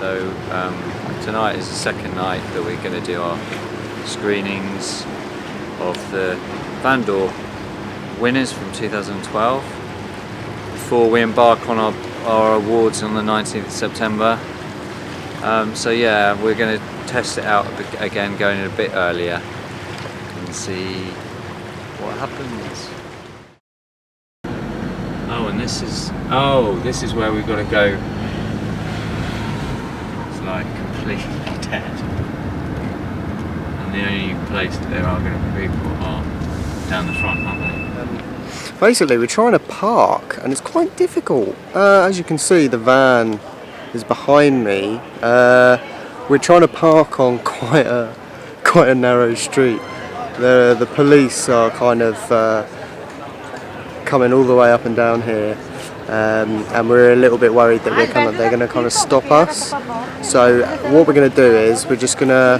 So tonight is the second night that we're going to do our screenings of the Vandor winners from 2012 before we embark on our awards on the 19th of September. So yeah, we're going to test it out again, going in a bit earlier and see what happens. Oh, and this is where we've got to go. It's like completely dead. And the only place that there are going to be people are down the front, aren't they? Basically, we're trying to park, and it's quite difficult. As you can see, the van is behind me. We're trying to park on quite a narrow street. The police are kind of coming all the way up and down here, and we're a little bit worried that they're going to kind of stop us. So what we're going to do is we're just going to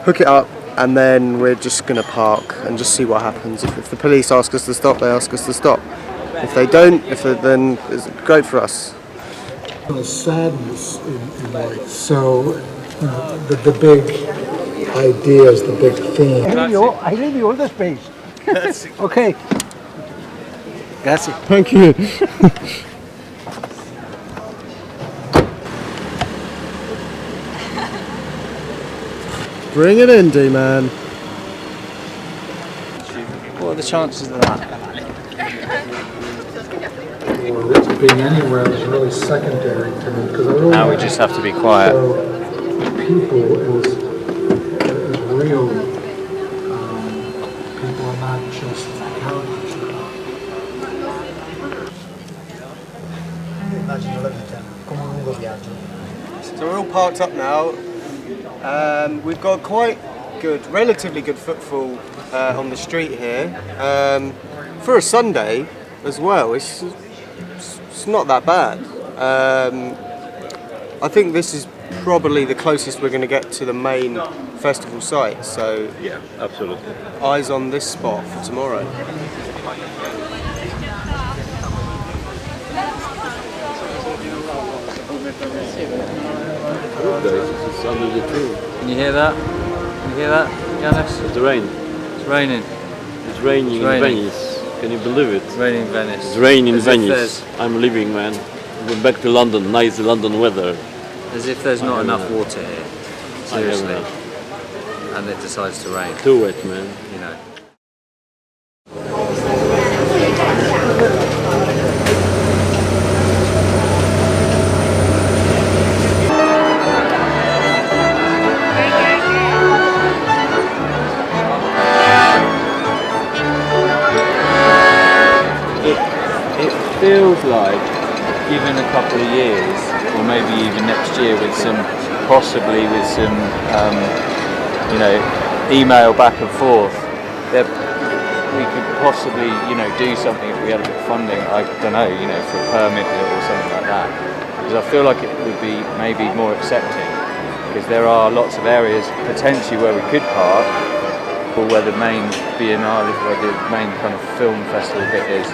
hook it up, and then we're just going to park and just see what happens. If the police ask us to stop, they ask us to stop. If they don't, then it's great for us. Sadness in life. So the big ideas, the big theme. I leave you all the space. Okay. Grazie. Thank you. Bring it in, D-man. What are the chances of that? Or it being anywhere is really secondary to me, because I really Now we just have to be quiet. So people is real. People are not just characters. So we're all parked up now. We've got quite good, relatively good footfall on the street here. For a Sunday as well, it's not that bad. I think this is probably the closest we're going to get to the main festival site. So yeah, absolutely. Eyes on this spot for tomorrow. It's under the tree. Can you hear that? Can you hear that, Yanis? It's rain. It's raining. It's raining in Venice. Can you believe it? It's raining in Venice. It's raining in Venice. I'm leaving, man. I'm going back to London. Nice London weather. As if there's not enough water here. Seriously. And it decides to rain. Too wet, man. You know. It feels like, given a couple of years, or maybe even next year, possibly with some, email back and forth, that we could possibly, do something if we had a bit of funding. I don't know, for a permit or something like that. Because I feel like it would be maybe more accepting, because there are lots of areas potentially where we could park, or where the main biennale, where the main kind of film festival bit is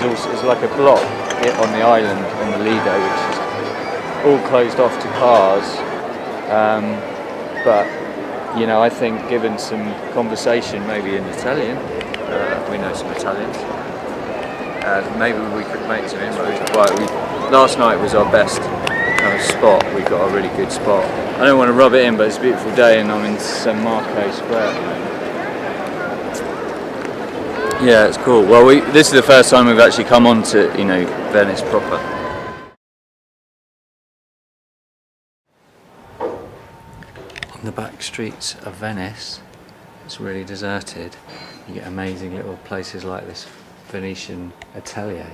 also like a block on the island on the Lido, which is all closed off to cars. But I think given some conversation, maybe in Italian, we know some Italians, maybe we could make some inroads. Last night was our best kind of spot. We got a really good spot. I don't want to rub it in, but it's a beautiful day, and I'm in San Marco Square. Yeah, it's cool. Well, this is the first time we've actually come on to, Venice proper. On the back streets of Venice, it's really deserted. You get amazing little places like this Venetian atelier.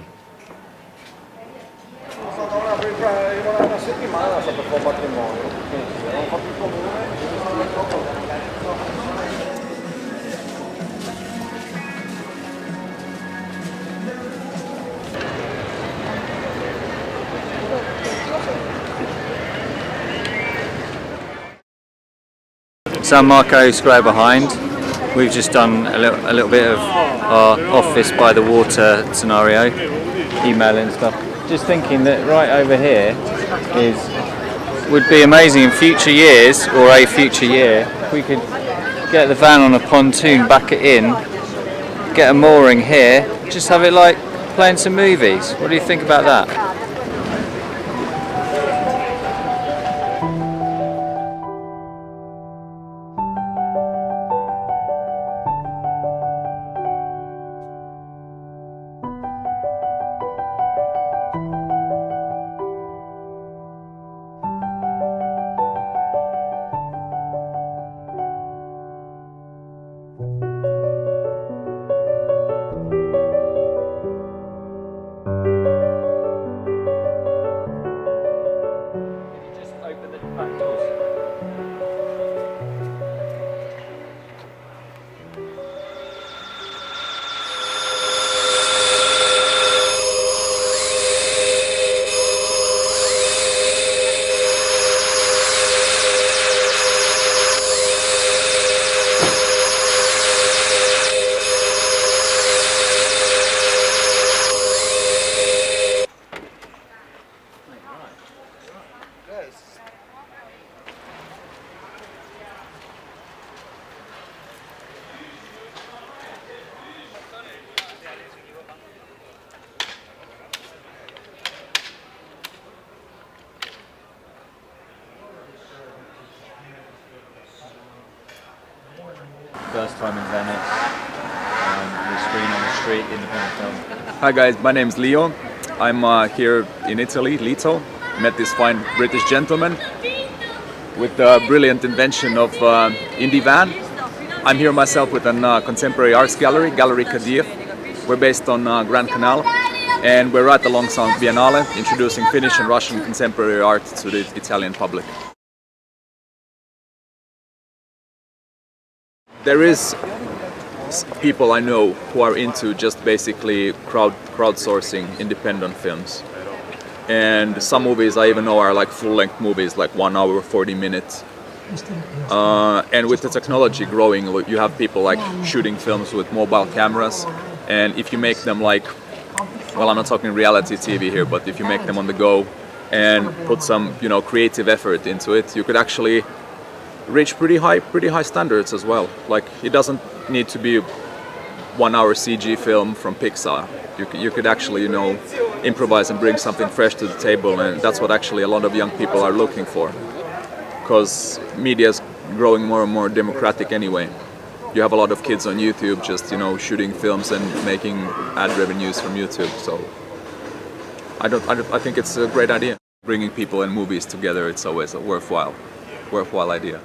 San Marco Square behind. We've just done a little bit of our office by the water scenario, emailing stuff. Just thinking that right over here is would be amazing in future years, or a future year, if we could get the van on a pontoon, back it in, get a mooring here, just have it like playing some movies. What do you think about that? First time in Venice, we screen on the street, independent film. Hi guys, my name's Leo. I'm here in Italy, Lito. Met this fine British gentleman with the brilliant invention of indie van. I'm here myself with a contemporary arts gallery, Gallery Kadir. We're based on Grand Canal, and we're right alongside Biennale, introducing Finnish and Russian contemporary art to the Italian public. There is people I know who are into just basically crowdsourcing independent films. And some movies I even know are like full-length movies, like 1 hour, 40 minutes. And with the technology growing, you have people like shooting films with mobile cameras. And if you make them like, well, I'm not talking reality TV here, but if you make them on the go and put some, creative effort into it, you could actually reach pretty high standards as well. Like, it doesn't need to be 1 hour CG film from Pixar. You could actually, improvise and bring something fresh to the table, and that's what actually a lot of young people are looking for. Because media is growing more and more democratic anyway. You have a lot of kids on YouTube just, shooting films and making ad revenues from YouTube. So I think it's a great idea. Bringing people and movies together, it's always a worthwhile idea.